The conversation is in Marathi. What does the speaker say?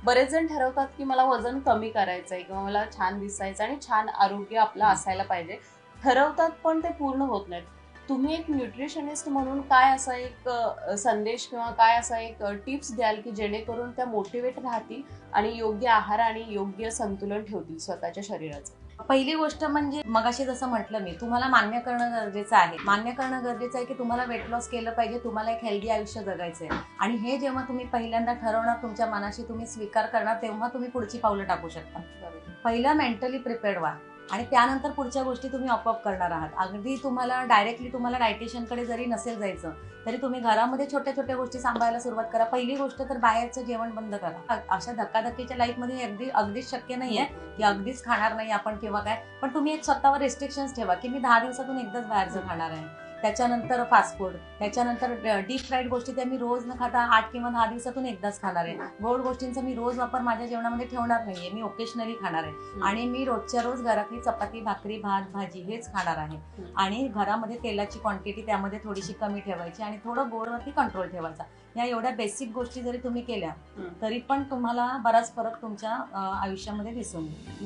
बरेच जण ठरवतात की मला वजन कमी करायचंय किंवा मला छान दिसायचं आणि छान आरोग्य आपलं असायला पाहिजे, ठरवतात पण ते पूर्ण होत नाहीत. तुम्ही एक न्यूट्रिशनिस्ट म्हणून काय असा एक संदेश किंवा काय असा एक टिप्स द्याल की जेणेकरून त्या मोटिवेट राहतील आणि योग्य आहार आणि योग्य संतुलन ठेवतील स्वतःच्या शरीराचं? पहिली गोष्ट म्हणजे मगाशी जसं म्हटलं मी, तुम्हाला मान्य करणं गरजेचं आहे. मान्य करणं गरजेचं आहे की तुम्हाला वेट लॉस केलं पाहिजे, तुम्हाला एक हेल्दी आयुष्य जगायचं आहे. आणि हे जेव्हा तुम्ही पहिल्यांदा ठरवणार, तुमच्या मनाशी तुम्ही स्वीकार करणार, तेव्हा तुम्ही पुढची पावलं टाकू शकता. पहिलं मेंटली प्रिपेअर्ड व्हा आणि त्यानंतर पुढच्या गोष्टी तुम्ही आपोआप करणार आहात. अगदी तुम्हाला डायरेक्टली तुम्हाला डायटिशियनकडे जरी नसेल जायचं, तरी तुम्ही घरामध्ये छोट्या छोट्या गोष्टी सांभाळायला सुरुवात करा. पहिली गोष्ट तर बाहेरचं जेवण बंद करा. अशा धक्काधक्कीच्या लाईफमध्ये अगदीच शक्य नाहीये की अगदीच खाणार नाही आपण किंवा काय, पण तुम्ही एक स्वतःवर रेस्ट्रिक्शन्स ठेवा की मी 10 दिवसातून एकदाच बाहेरचं खाणार आहे. त्याच्यानंतर फास्ट फूड, त्याच्यानंतर डीप फ्राईड गोष्टी त्या मी रोज न खाता 8 किंवा 10 दिवसातून एकदाच खाणार आहे. गोड गोष्टींचा मी रोज वापर माझ्या जेवणामध्ये ठेवणार नाहीये, मी ओकेशनली खाणार आहे. आणि मी रोजच्या रोज घरातली चपाती भाकरी भात भाजी हेच खाणार आहे. आणि घरामध्ये तेलाची क्वांटिटी त्यामध्ये थोडीशी कमी ठेवायची आणि थोडं गोडवरती कंट्रोल ठेवायचा. या एवढ्या बेसिक गोष्टी जरी तुम्ही केल्या तरी पण तुम्हाला बराच फरक तुमच्या आयुष्यामध्ये दिसून येईल.